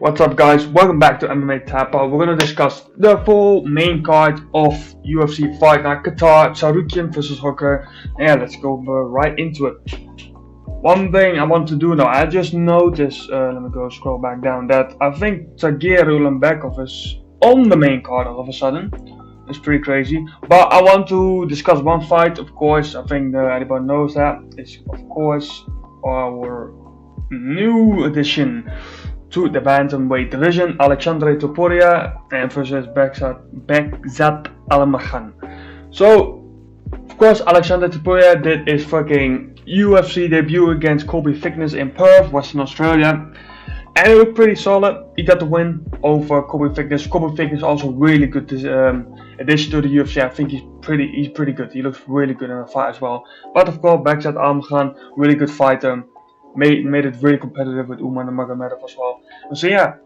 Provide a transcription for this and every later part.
What's up, guys? Welcome back to MMA Tapa. We're gonna discuss the full main card of UFC Fight Night Qatar, Tsarukyan versus Hooker. Yeah, let's go right into it. One thing I want to do now, I just noticed, let me go scroll back down, that I think Tagir Ulanbekov is on the main card all of a sudden. It's pretty crazy. But I want to discuss one fight, of course. I think everybody knows that. It's, of course, our new addition to the bantamweight division, Alexandre Topuria and versus Bekzat Almakhan. So, of course, Alexandre Topuria did his fucking UFC debut against Colby Thickness in Perth, Western Australia, and it looked pretty solid. He got the win over Colby Thickness. Colby Thickness also really good addition to the UFC. I think he's pretty good. He looks really good in a fight as well. But of course, Bekzat Almakhan, really good fighter. Made it really competitive with Umar Nurmagomedov as well. So yeah,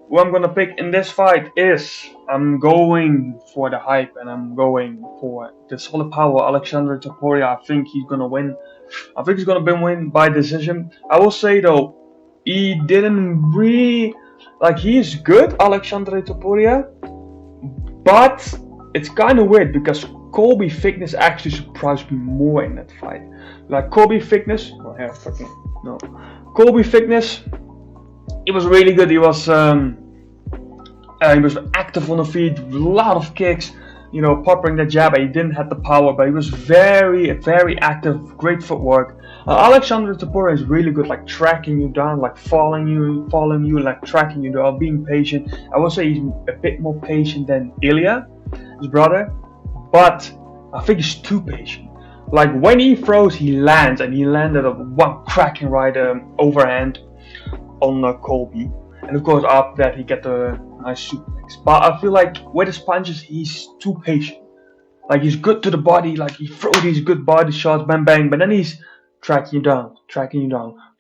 who I'm gonna pick in this fight is, I'm going for the hype and I'm going for the solid power Alexandre Topuria. I think he's gonna win. I think he's gonna win by decision. I will say though, he didn't really, he's good, Alexandre Topuria, but it's kind of weird because Colby Thickness actually surprised me more in that fight. Like Colby Thickness, Colby Thickness, he was really good. He was active on the feet, a lot of kicks, popping the jab. He didn't have the power, but he was very active, great footwork. Alexandre Topuria is really good, tracking you down, following you, tracking you down, being patient. I would say he's a bit more patient than Ilya, his brother, but I think he's too patient. When he throws, he lands, and he landed one cracking right overhand on Colby. And of course, after that, he got a nice suplex. But I feel like with his punches, he's too patient. He's good to the body, he throws these good body shots, bang bang, but then he's tracking you down,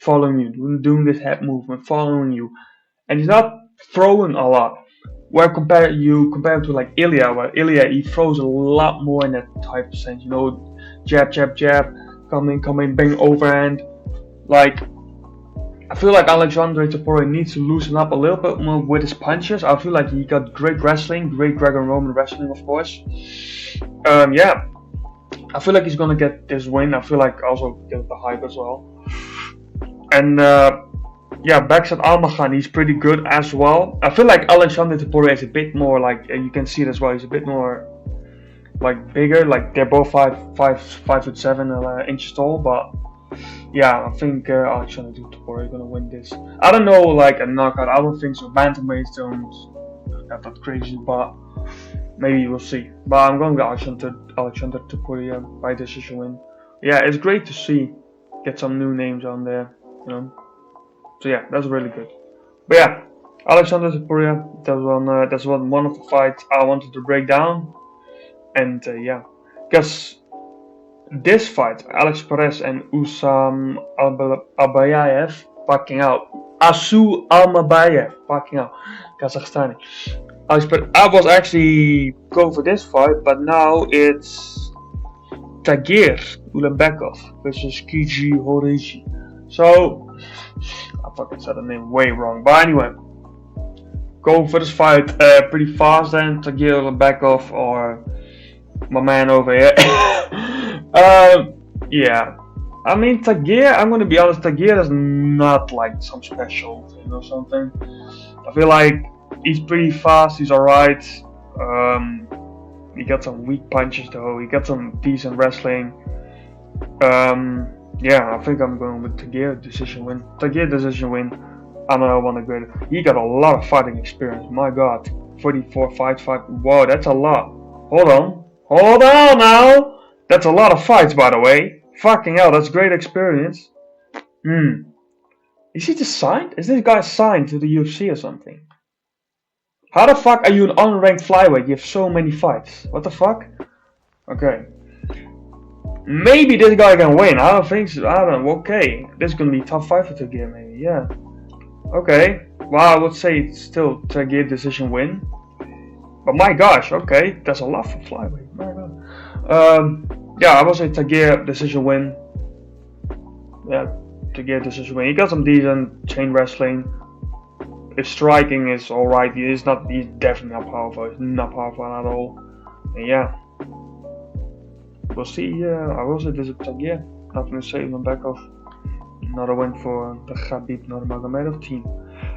following you, doing this head movement, following you. And he's not throwing a lot. Where compare to Ilya, where Ilya, he throws a lot more in that type of sense, jab, coming, bang, overhand. I feel like Alexandre Topuria needs to loosen up a little bit more with his punches. I feel like he got great wrestling, great Greco-Roman wrestling, of course. Yeah, I feel like he's gonna get this win. I feel like also get the hype as well. And yeah, Bekzat Almakhan, he's pretty good as well. I feel like Alexandre Topuria is a bit more you can see it as well. He's a bit more bigger. They're both 5'7" inches tall. But yeah, I think Alexandre Topuria is gonna win this. I don't know, a knockout. I don't think so. Bantamweights don't not that crazy, but maybe we'll see. But I'm going with Alexandre Topuria by decision win. Yeah, it's great to see get some new names on there. So yeah, that's really good. But yeah, Alexandre Topuria, that's one of the fights I wanted to break down. And yeah, because this fight, Alex Perez and Usam Albayev backing out. Asu Almabayev backing out. Kazakhstani. I was actually going for this fight, but now it's Tagir Ulanbekov versus Kiji Horiji. So I fucking said the name way wrong, but anyway, going for this fight pretty fast then. Tagir Ulanbekov or my man over here. Yeah, I mean Tagir, I'm gonna be honest, Tagir is not some special thing or something. I feel like he's pretty fast, he's alright. He got some weak punches though, he got some decent wrestling. Yeah, I think I'm going with Tagir decision win. Tagir decision win. I know I want to grade it. He got a lot of fighting experience. My God, 44 fights. Whoa, that's a lot. Hold on now. That's a lot of fights, by the way. Fucking hell, that's great experience. Is he just signed? Is this guy signed to the UFC or something? How the fuck are you an unranked flyweight? You have so many fights. What the fuck? Okay. Maybe this guy can win. I don't think so. I don't know. Okay. This is gonna be a tough fight for Tagir, maybe. Yeah. Okay. Well, I would say it's still Tagir decision win. But my gosh, okay. That's a lot for flyweight. My God. Yeah, I would say Tagir decision win. Yeah, Tagir decision win. He got some decent chain wrestling. His striking is alright. He's definitely not powerful. He's not powerful at all. And yeah, we'll see. I will say this is yeah. Nothing to say on the back of another win for the Khabib Nurmagomedov team.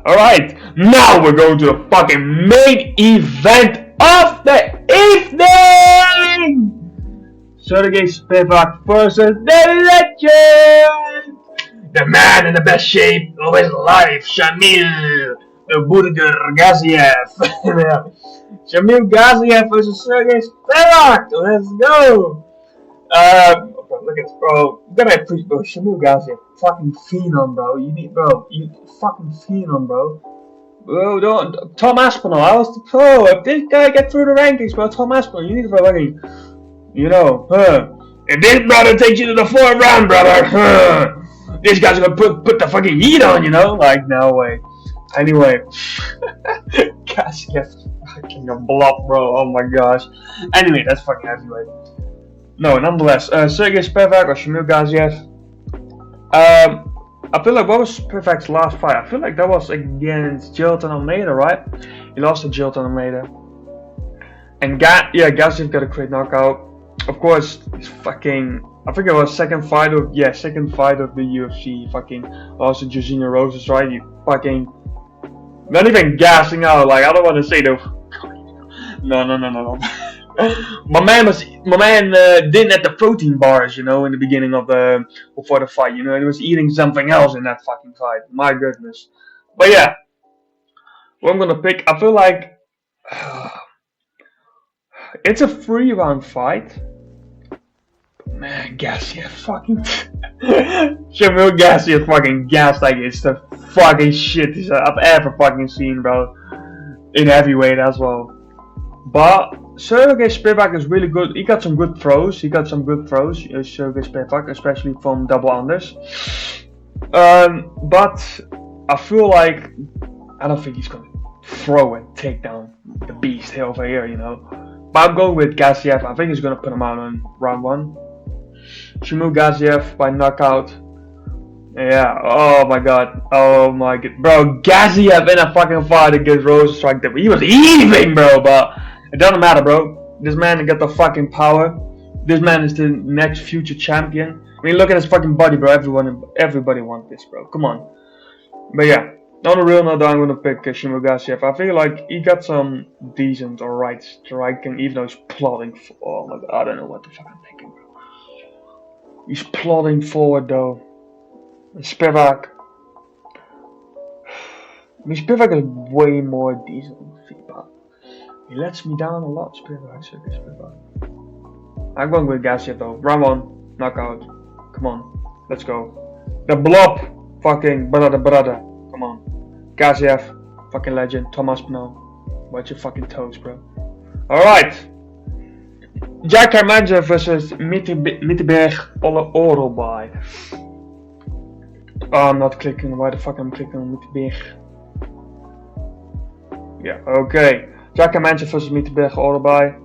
Alright, now we're going to the fucking main event of the evening! Sergey Spivak versus the legend! The man in the best shape of his life, Shamil the Burger Gaziev. Shamil Gaziev versus Sergey Spivak! Let's go! Look at this, bro. You gotta appreciate, bro. Shamil Gaziev, fucking phenom, bro. You fucking phenom, bro. Bro, don't. Tom Aspinall, I was the pro. If this guy gets through the rankings, bro, Tom Aspinall, you need to fucking, If this brother takes you to the 4th round, brother, this guy's gonna put the fucking heat on, Like, no way. Anyway, Gaziev, fucking a blob, bro. Oh my gosh. Anyway, that's fucking heavyweight. No, nonetheless, Sergey Spivak or Shamil Gaziev. I feel like what was Spivak's last fight? I feel like that was against Jilton Almeida, right? He lost to Jilton Almeida. And Gaziev got a great knockout. Of course, he's fucking. I think it was second fight of the UFC. Fucking lost to Josina Roses, right? He fucking not even gassing out. Like, I don't want to say the. No. My man didn't have the protein bars, in the beginning of before the fight, he was eating something else in that fucking fight. My goodness. But yeah, what I'm gonna pick, I feel like it's a 3-round fight. Man, Gaziev fucking Shamil Gaziev fucking gassed like it's the fucking shit I've ever fucking seen, bro. In heavyweight as well. But Sergey Spivak is really good. He got some good throws. Sergey Spivak, especially from double unders. But I feel like I don't think he's gonna throw and take down the beast over here, But I'm going with Gaziev. I think he's gonna put him out on round 1. Shamil Gaziev by knockout. Yeah. Oh my god. Bro, Gaziev in a fucking fight against Rosenstruck. He was eating, bro. But it doesn't matter, bro. This man got the fucking power. This man is the next future champion. I mean, look at his fucking body, bro. Everybody wants this, bro. Come on. But yeah, on a real note, I'm gonna pick Shamil Gaziev. I feel like he got some decent, alright striking, even though he's plodding. Oh my god, I don't know what the fuck I'm thinking, bro. He's plodding forward, though. Spivak. I mean, Spivak is way more decent than Spivak. He lets me down a lot, Spivak. I'm going with Gaziev though. Round 1, knockout. Come on, let's go. The blob, fucking brother. Come on, Gaziev, fucking legend. Thomas Aspinall, watch your fucking toes, bro. All right. Jack Hermanza versus Mitiberg Orobai. Oh, I'm not clicking. Why the fuck I'm clicking on Mitiberg? Yeah, okay. Jack Hermanza versus Mitiberg Orobai.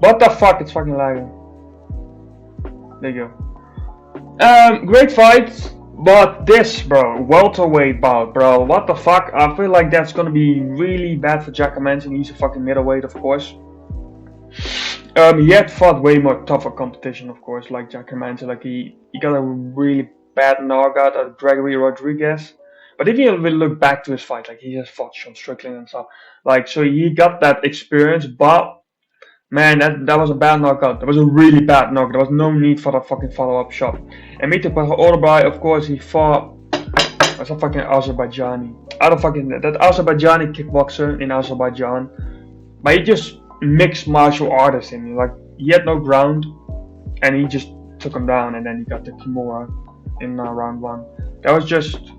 What the fuck? It's fucking lagging. There you go. Great fight, but this, bro, welterweight bout, bro. What the fuck? I feel like that's gonna be really bad for Jack Hermanza. He's a fucking middleweight, of course. He had fought way more tougher competition, of course, like Jack Hermanza. Like he got a really bad knockout at Gregory Rodriguez. But if you really look back to his fight, like he just fought Sean Strickland and stuff. Like, so he got that experience, but man, that was a bad knockout. That was a really bad knockout. There was no need for that fucking follow-up shot. And Mitiberg Orobai, of course, he fought as a fucking Azerbaijani. That Azerbaijani kickboxer in Azerbaijan. But he just mixed martial artists in. Like, he had no ground, and he just took him down, and then he got the Kimura in round 1. That was just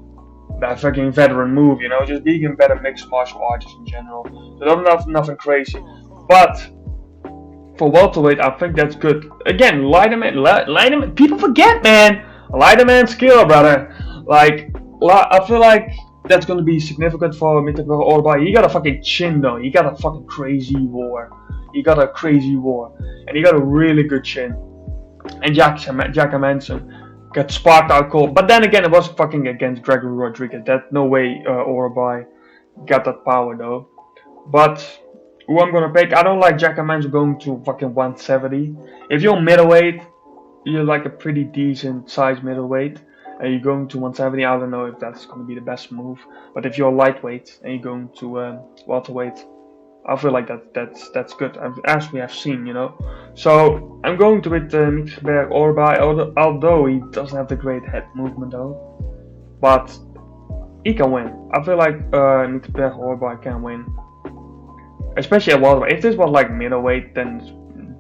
that fucking veteran move, just being a better mixed martial artist in general. So that's nothing crazy. But for welterweight, I think that's good. Again, Leiderman, people forget, man. Leiderman skill, brother. Like, I feel like that's gonna be significant for Mitiberg Orobai. He got a fucking chin, though. He got a fucking crazy war. And he got a really good chin. And Jack Hermanza get sparked out cold. But then again, it was fucking against Gregory Rodriguez. That no way Orabai got that power though. But who I'm gonna pick, I don't like Jack Hermanson going to fucking 170. If you're middleweight, you're like a pretty decent size middleweight, and you're going to 170, I don't know if that's gonna be the best move. But if you're lightweight and you're going to welterweight, I feel like that's good, as we have seen, you know. So I'm going to with Mikberg Orbai, although he doesn't have the great head movement though, but he can win. I feel like Mikberg Orbai can win, especially at welterweight. If this was like middleweight, then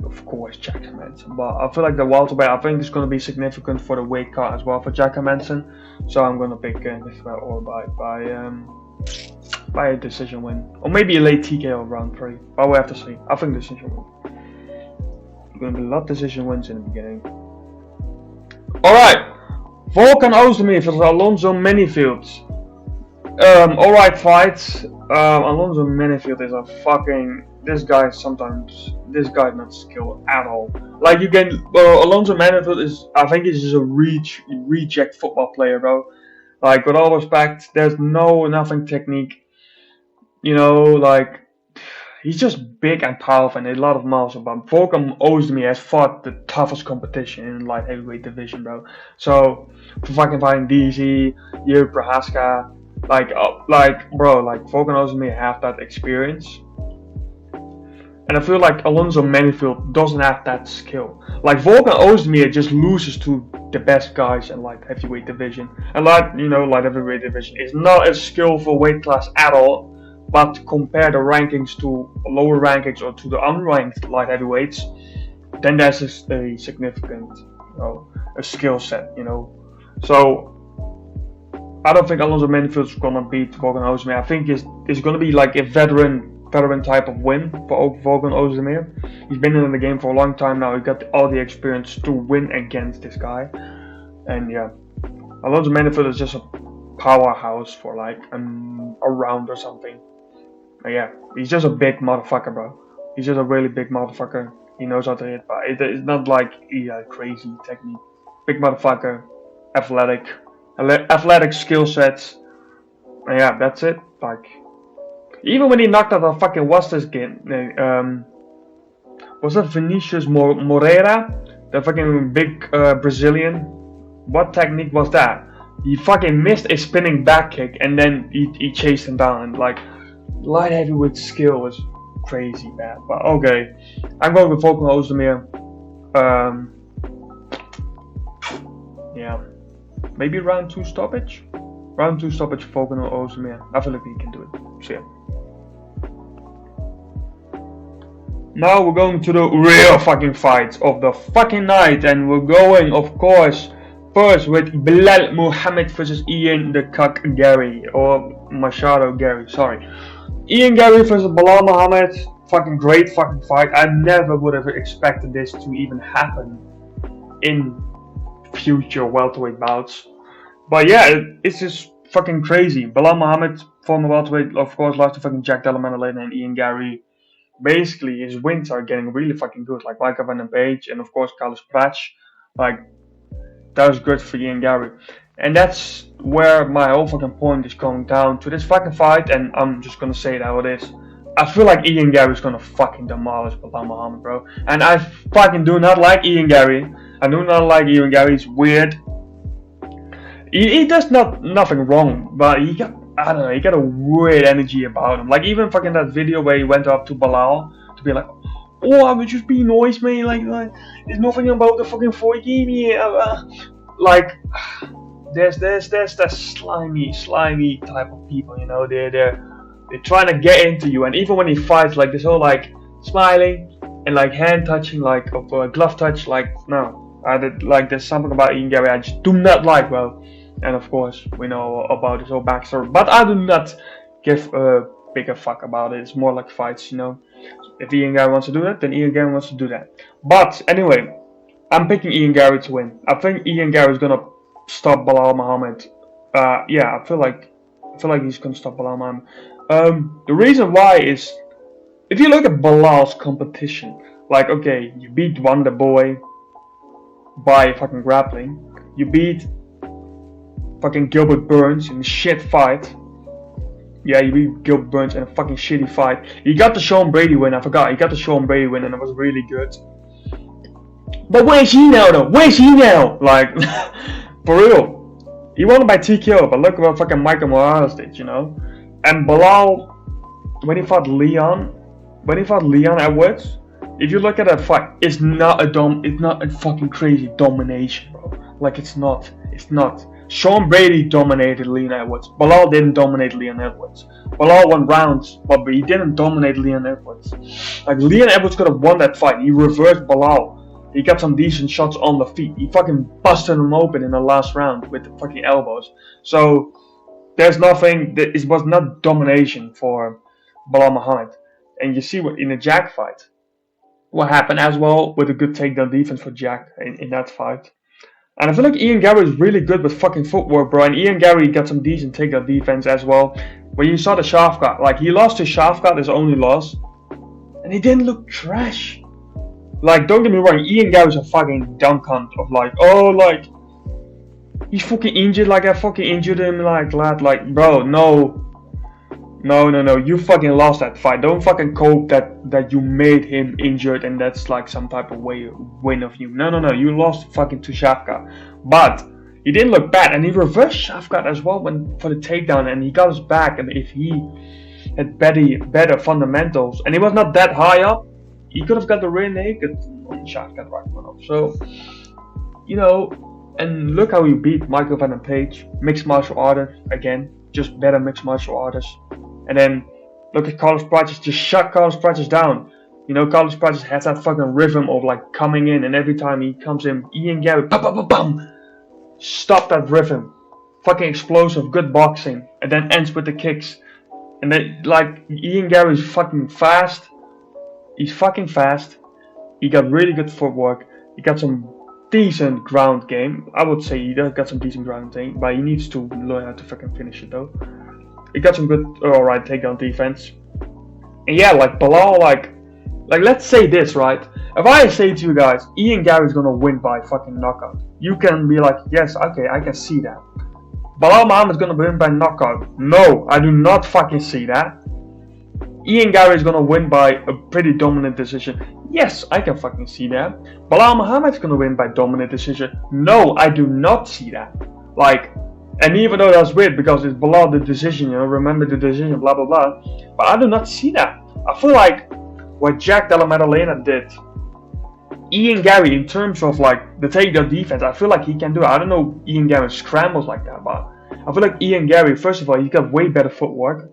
of course Jack Hermanson. But I feel like the welterweight, I think it's going to be significant for the weight cut as well for Jack Hermanson. So I'm going to pick Mikberg Orbai by a decision win, or maybe a late TKO round 3. But we have to see. I think decision win. There's going to be a lot of decision wins in the beginning. Alright, Volkan Ozdemir versus Alonzo Menifield. Alright fight. Alonzo Menifield is a fucking... This guy not skilled at all. Like you can... Alonzo Menifield is... I think he's just a reject football player, bro. Like, with all respect, there's nothing technique. You know, like, he's just big and powerful and a lot of muscle. But Volkan Ozdemir has fought the toughest competition in light heavyweight division, bro. So, for fucking fighting DC, Yuri Prohaska, bro, Volkan Ozdemir have that experience. And I feel like Alonzo Menifield doesn't have that skill. Like, Volkan Ozdemir just loses to the best guys in light heavyweight division. And light heavyweight division is not a skillful weight class at all. But to compare the rankings to lower rankings or to the unranked light heavyweights, then there's a significant, a skill set, you know. So I don't think Alonzo Menifield's gonna beat Volkan Ozdemir. I think it's gonna be like a veteran type of win for Volkan Ozdemir. He's been in the game for a long time now. He got all the experience to win against this guy. And yeah, Alonzo Menifield is just a powerhouse for like a round or something. But yeah, he's just a big motherfucker, bro. He's just a really big motherfucker. He knows how to hit, but it's not like crazy technique. Big motherfucker, athletic skill sets. And yeah, that's it. Like, even when he knocked out a fucking was that Vinicius Moreira, the fucking big Brazilian? What technique was that? He fucking missed a spinning back kick and then he chased him down. And like, light heavyweight skill was crazy bad. But okay, I'm going with Volkan Ozdemir. Yeah, maybe round 2 stoppage. Round 2 stoppage for Volkan Ozdemir. I feel like he can do it. So yeah. Now we're going to the real fucking fights of the fucking night, and we're going, of course, first with Bilal Muhammad versus Ian the Cuck Gary, or Machado Gary, sorry. Ian Gary versus Bilal Muhammad, fucking great fucking fight. I never would have expected this to even happen in future welterweight bouts. But yeah, it's just fucking crazy. Bilal Muhammad, former welterweight, of course, lost to fucking Jack Della Maddalena, and Ian Gary. Basically, his wins are getting really fucking good, like Michael Van Page and of course Carlos Prats. Like, that was good for Ian Gary. And that's where my whole fucking point is coming down to this fucking fight, and I'm just gonna say it how it is. I feel like Ian Gary is gonna fucking demolish Bilal Muhammad, bro. And I fucking do not like Ian Gary. I do not like Ian Gary. He's weird. He does nothing wrong, but he got a weird energy about him. Like, even fucking that video where he went up to Bilal to be like, oh, I would just be nice, man. Like there's nothing about the fucking fight game here. Like, there's that slimy type of people, you know. They're trying to get into you, and even when he fights, like this whole like smiling and like hand touching, like of glove touch, like no. Like, there's something about Ian Gary I just do not like, bro. And of course, we know about his whole backstory, but I do not give a bigger fuck about it. It's more like fights, you know. If Ian Gary wants to do that, then Ian Gary wants to do that. But anyway, I'm picking Ian Gary to win. I think Ian Gary is gonna stop Bilal Muhammad. Yeah, I feel like he's gonna stop Bilal Muhammad. The reason why is, if you look at Bilal's competition, like, okay, you beat Wonder Boy by fucking grappling, You beat fucking Gilbert Burns in a shit fight. Yeah, you beat Gilbert Burns in a fucking shitty fight. You got the Sean Brady win, I forgot. You got the Sean Brady win and it was really good. But where's he now though? Where's he now? Like, for real. He won by TKO, but look what fucking Michael Morales did, you know? And Belal, when he fought Leon Edwards, if you look at that fight, it's not a fucking crazy domination, bro. Like, it's not. Sean Brady dominated Leon Edwards. Belal didn't dominate Leon Edwards. Belal won rounds, but he didn't dominate Leon Edwards. Like, Leon Edwards could have won that fight. He reversed Belal. He got some decent shots on the feet. He fucking busted him open in the last round with the fucking elbows. So, there's nothing, it was not domination for Belal Muhammad. And you see what in the Jack fight, what happened as well with a good takedown defense for Jack in that fight. And I feel like Ian Gary is really good with fucking footwork, bro. And Ian Gary got some decent takedown defense as well. When you saw the Shafkat, like he lost to Shafkat, his only loss, and he didn't look trash. Like, don't get me wrong, Ian Gary's a fucking dunk hunt of like, oh, like he's fucking injured, like I fucking injured him, like lad, like bro, no, you fucking lost that fight. Don't fucking cope that you made him injured and that's like some type of win of you. No, you lost fucking to Shafkat. But he didn't look bad and he reversed Shafkat as well for the takedown and he got his back. And if he had better fundamentals and he was not that high up, he could have got the rear naked on Shafkat right one up. So, you know, and look how he beat Michael Van Page, mixed martial artist again, just better mixed martial artists. And then look at Carlos Prates, just shut Carlos Prates down. You know, Carlos Prates has that fucking rhythm of like coming in, and every time he comes in, Ian Gary, bam, stop that rhythm. Fucking explosive, good boxing, and then ends with the kicks. And then like Ian Gary's fucking fast. He's fucking fast. He got really good footwork. He got some decent ground game. I would say he does got some decent ground game, but he needs to learn how to fucking finish it though. He got some good, alright, takedown defense. And yeah, like Belal, like let's say this, right? If I say to you guys, Ian Gary's gonna win by fucking knockout, you can be like, yes, okay, I can see that. Belal Muhammad's gonna win by knockout. No, I do not fucking see that. Ian Gary's gonna win by a pretty dominant decision. Yes, I can fucking see that. Belal Muhammad's gonna win by dominant decision. No, I do not see that. Like, and even though that's weird because it's Belal the decision, you know, remember the decision, blah blah blah. But I do not see that. I feel like what Jack Della Maddalena did, Ian Gary, in terms of like the takedown defense, I feel like he can do it. I don't know Ian Gary scrambles like that, but I feel like Ian Gary, first of all, he got way better footwork.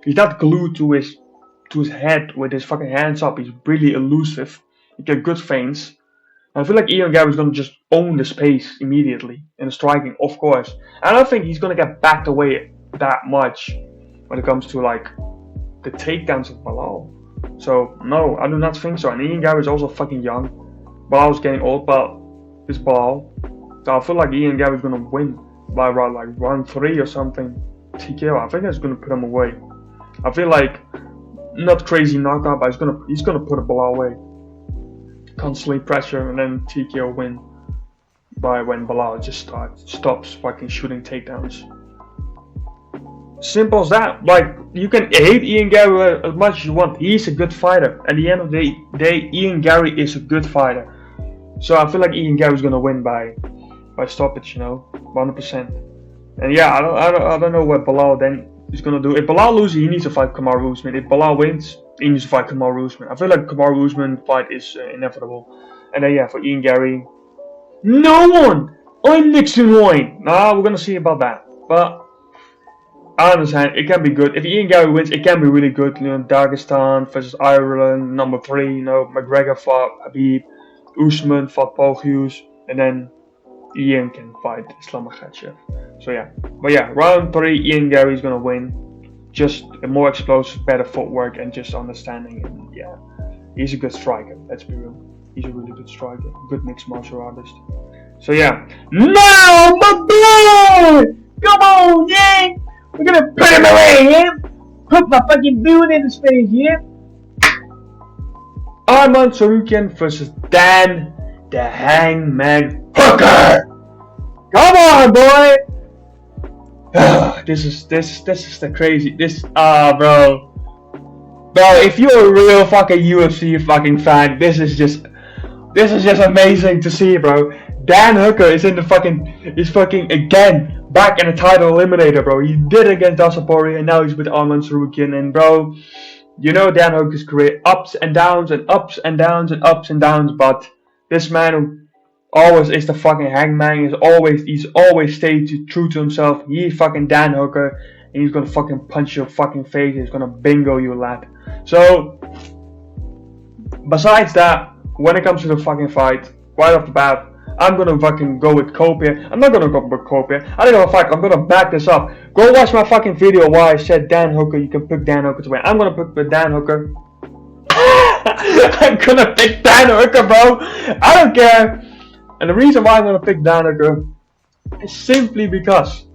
He's not glued to his head with his fucking hands up. He's really elusive. He got good feints. I feel like Ian Gary is going to just own the space immediately in the striking, of course. I don't think he's going to get backed away that much when it comes to like the takedowns of Belal. So no, I do not think so. And Ian Gary is also fucking young. Belal's getting old, but it's Belal. So I feel like Ian Gary is going to win by around like round 3 or something. TKO. I think that's going to put him away. I feel like not crazy knockout, but he's gonna put a Belal away. Constantly pressure and then TKO win by when Belal just stops fucking shooting takedowns. Simple as that. Like, you can hate Ian Gary as much as you want. He's a good fighter. At the end of the day, Ian Gary is a good fighter. So I feel like Ian Gary's gonna win by stoppage, you know, 100%. And yeah, I don't know what Belal then is gonna do. If Belal loses, he needs to fight Kamaru Usman. If Belal wins, he needs to fight Kamaru Usman. I feel like Kamaru Usman fight is inevitable. And then yeah, for Ian Gary, no one. I'm Nixon Wine. Nah, we're gonna see about that. But I understand it can be good. If Ian Gary wins, it can be really good. You know, Dagestan versus Ireland, number 3. You know, McGregor fought Habib, Usman fought Paul Hughes, and then Ian can fight Islam Makhachev. So yeah, but yeah, round 3, Ian Gary is gonna win. Just a more explosive, better footwork, and just understanding. And yeah, he's a good striker. Let's be real. He's a really good striker, good mixed martial artist. So yeah, now my boy, come on, yeah, we're gonna put him away, yeah. Put my fucking boot in his face, yeah. Tsarukyan versus Dan the Hangman Hooker. Come on, boy. This is the crazy. Bro. Bro, if you're a real fucking UFC fucking fan, this is just amazing to see, bro. Dan Hooker is fucking again back in the title eliminator, bro. He did it against Dasapori, and now he's with Arman Tsarukyan. And bro, you know Dan Hooker's career, ups and downs and ups and downs and ups and downs, but this man who always is the fucking Hangman. He's always stayed true to himself. He's fucking Dan Hooker, and he's gonna fucking punch your fucking face. He's gonna bingo you, lad. So, besides that, when it comes to the fucking fight, right off the bat, I'm gonna fucking go with Kopia. I'm not gonna go with Kopia. I don't give a fuck. I'm gonna back this up. Go watch my fucking video why I said Dan Hooker. You can pick Dan Hooker to win. I'm gonna pick Dan Hooker. I'm gonna pick Dan Hooker, bro. I don't care. And the reason why I'm gonna pick Dan Hooker is simply because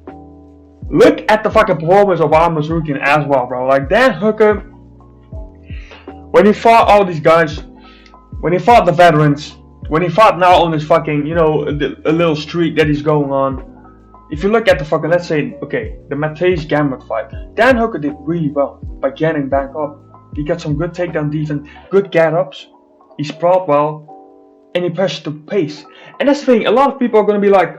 look at the fucking performance of Arman Tsarukyan as well, bro. Like Dan Hooker, when he fought all these guys, when he fought the veterans, when he fought now on his fucking, a little streak that he's going on. If you look at the fucking, let's say, okay, the Matthijs Gambit fight, Dan Hooker did really well by getting back up. He got some good takedown defense, good get-ups. He sprawled well, and he pushed the pace. And that's the thing, a lot of people are going to be like,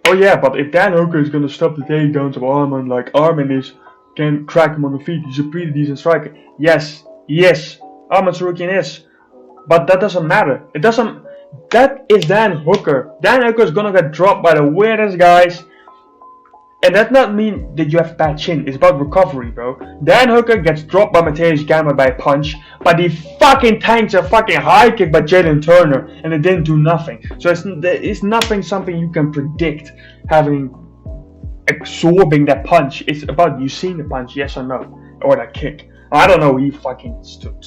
oh yeah, but if Dan Hooker is going to stop the takedowns of Arman, like Arman can crack him on the feet, he's a pretty decent striker. Yes, Arman Tsarukyan is. But that doesn't matter. That is Dan Hooker. Dan Hooker is gonna get dropped by the weirdest guys. And that not mean that you have bad chin. It's about recovery, bro. Dan Hooker gets dropped by Matthijs Gambit by a punch, but he fucking tanks a fucking high kick by Jalen Turner, and it didn't do nothing. So it's nothing something you can predict absorbing that punch. It's about you seeing the punch, yes or no, or that kick. I don't know. He fucking stood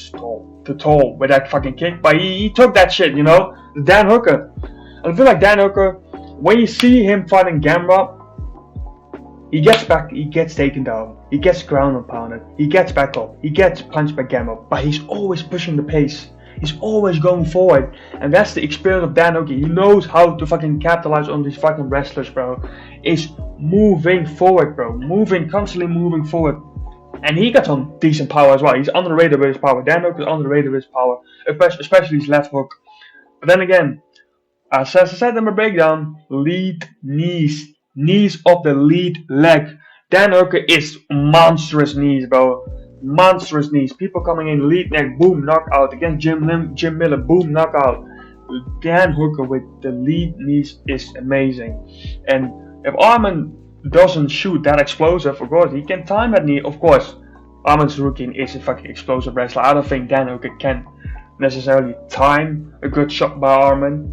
tall with that fucking kick, but he took that shit, Dan Hooker. And I feel like Dan Hooker, when you see him fighting Gamrot, he gets back, he gets taken down, he gets ground and pounded, he gets back up, he gets punched by Gamrot, but he's always pushing the pace. He's always going forward, and that's the experience of Dan Hooker. He knows how to fucking capitalize on these fucking wrestlers, bro. Is moving forward, bro. Constantly moving forward. And he got some decent power as well. He's underrated with his power. Dan Hooker is underrated with his power, especially his left hook. But then again, as I said in my breakdown, lead knees of the lead leg. Dan Hooker is monstrous knees, bro. Monstrous knees. People coming in, lead neck, boom, knockout. Against Jim Miller, boom, knockout. Dan Hooker with the lead knees is amazing. And if Arman doesn't shoot that explosive, of course, he can time that knee. Of course, Arman Tsarukyan is a fucking explosive wrestler. I don't think Dan Hooker can necessarily time a good shot by Arman,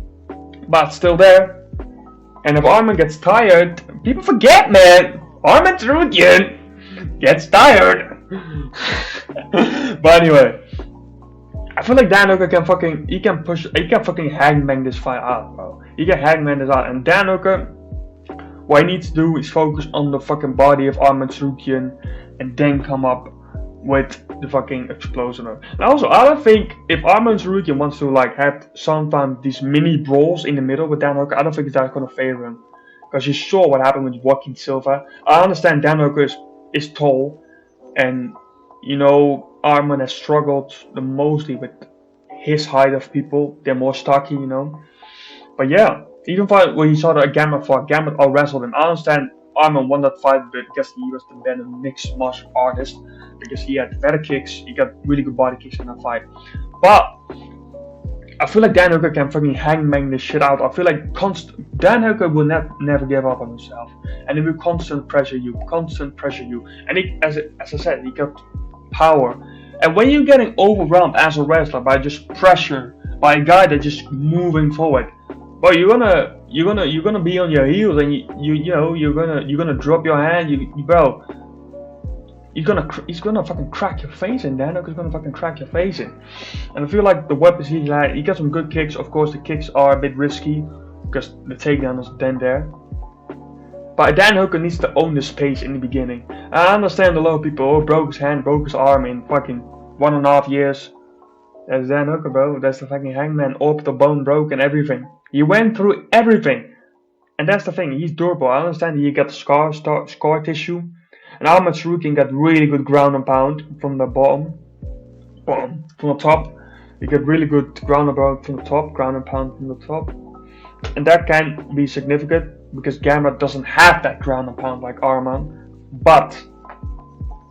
but still there. And if Arman gets tired, people forget, man. Arman Tsarukyan gets tired. But anyway, I feel like Dan Hooker can fucking hangman this fight out, bro. He can hangman this out, and Dan Hooker, what he needs to do is focus on the fucking body of Arman Tsarukyan and then come up with the fucking explosion. And also, I don't think if Arman Tsarukyan wants to have sometimes these mini brawls in the middle with Dan Hooker, I don't think that's gonna favor him. Because you saw what happened with Joaquin Silva. I understand Dan Hooker is tall, and Arman has struggled the mostly with his height of people. They're more stocky, But yeah. Even when you saw the Gamrot fight, Gamrot out-wrestled him. I understand Arman won that fight because he was the better mixed martial artist, because he had better kicks, he got really good body kicks in that fight. But I feel like Dan Hooker can fucking hangman this shit out. I feel like Dan Hooker will never give up on himself, and he will constant pressure you. And as I said, he got power. And when you're getting overwhelmed as a wrestler by just pressure, by a guy that's just moving forward, well, you're gonna be on your heels, and you're gonna drop your hand, he's gonna fucking crack your face in. Dan Hooker's gonna fucking crack your face in. And I feel like the weapons he got some good kicks. Of course, the kicks are a bit risky because the takedown is then there. But Dan Hooker needs to own the space in the beginning. I understand a lot of people broke his hand, broke his arm in fucking 1.5 years. That's Dan Hooker, bro. That's the fucking Hangman. Orbital bone broke and everything. He went through everything. And that's the thing, he's durable. I understand he got scar tissue. And Ahmed Tsarukyan got really good ground and pound from the from the top. He got really good ground and pound from the top, ground and pound from the top. And that can be significant because Gamrot doesn't have that ground and pound like Arman. But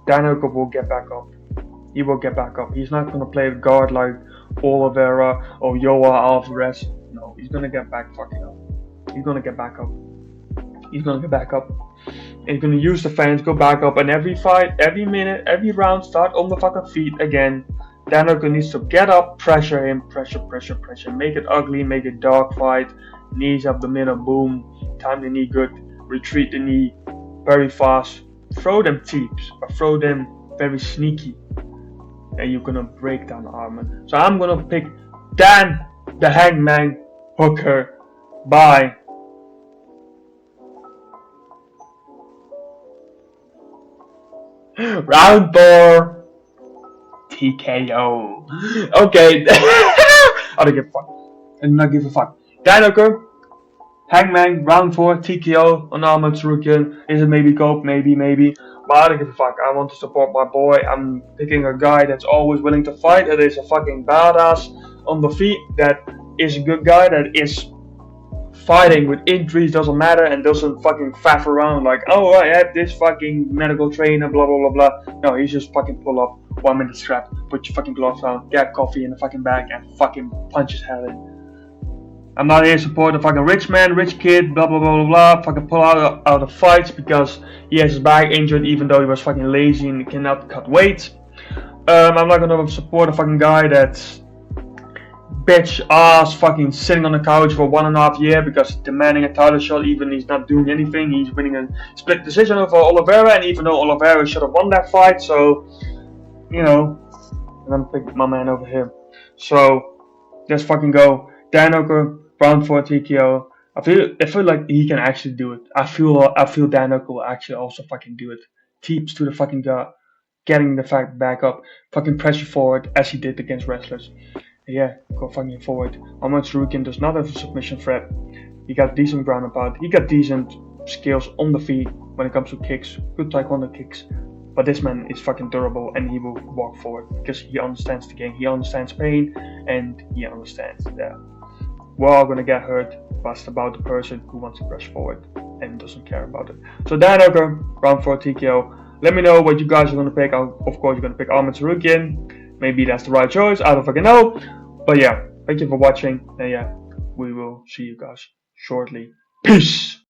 Dan Hooker will get back up. He will get back up. He's not going to play a guard like Oliveira or Yoa Alvarez. No, he's going to get back fucking up. He's going to get back up. He's going to get back up. And he's going to use the fans, go back up. And every fight, every minute, every round, start on the fucking feet again. Dan Hooker needs to get up, pressure him, pressure. Make it ugly, make it dog fight. Knees up the middle, boom. Time the knee good. Retreat the knee very fast. Throw them teeps, or throw them very sneaky. And you're gonna break down Arman. So I'm gonna pick Dan the Hangman Hooker by round 4 TKO. Okay. I don't give a fuck. I do not give a fuck. Dan Hooker, Hangman, round 4 TKO on Ahmed Tsarukyan. Is it maybe Cope? Maybe. But I don't give a fuck. I want to support my boy. I'm picking a guy that's always willing to fight. That is a fucking badass on the feet. That is a good guy. That is fighting with injuries, doesn't matter, and doesn't fucking faff around like, oh, I have this fucking medical trainer, blah blah blah blah. No, he's just fucking pull up, 1 minute scrap, put your fucking gloves on, get coffee in the fucking bag, and fucking punch his head in. I'm not here to support the fucking rich man, rich kid, blah blah blah blah blah. Fucking pull out of fights because he has his back injured, even though he was fucking lazy and cannot cut weight. I'm not gonna support a fucking guy that's bitch ass fucking sitting on the couch for 1.5 years because demanding a title shot, even he's not doing anything. He's winning a split decision over Oliveira, and even though Oliveira should have won that fight, so you know, and I'm picking my man over here. So let's fucking go. Dan Hooker, round 4 TKO. I feel like he can actually do it. I feel Dan Hooker will actually also fucking do it. Teeps to the fucking gut, getting the fact back up, fucking pressure forward as he did against wrestlers. Yeah, go fucking forward. Ahmed Tsarukyan does not have a submission threat. He got decent ground and pound. He got decent skills on the feet when it comes to kicks. Good taekwondo kicks. But this man is fucking durable and he will walk forward because he understands the game. He understands pain and he understands that we're all gonna get hurt, but it's about the person who wants to press forward and doesn't care about it. So Dan Hooker, round 4 TKO. Let me know what you guys are gonna pick. Of course, you're gonna pick Ahmed Tsarukyan. Maybe that's the right choice. I don't fucking know. But yeah, thank you for watching. And yeah, we will see you guys shortly. Peace.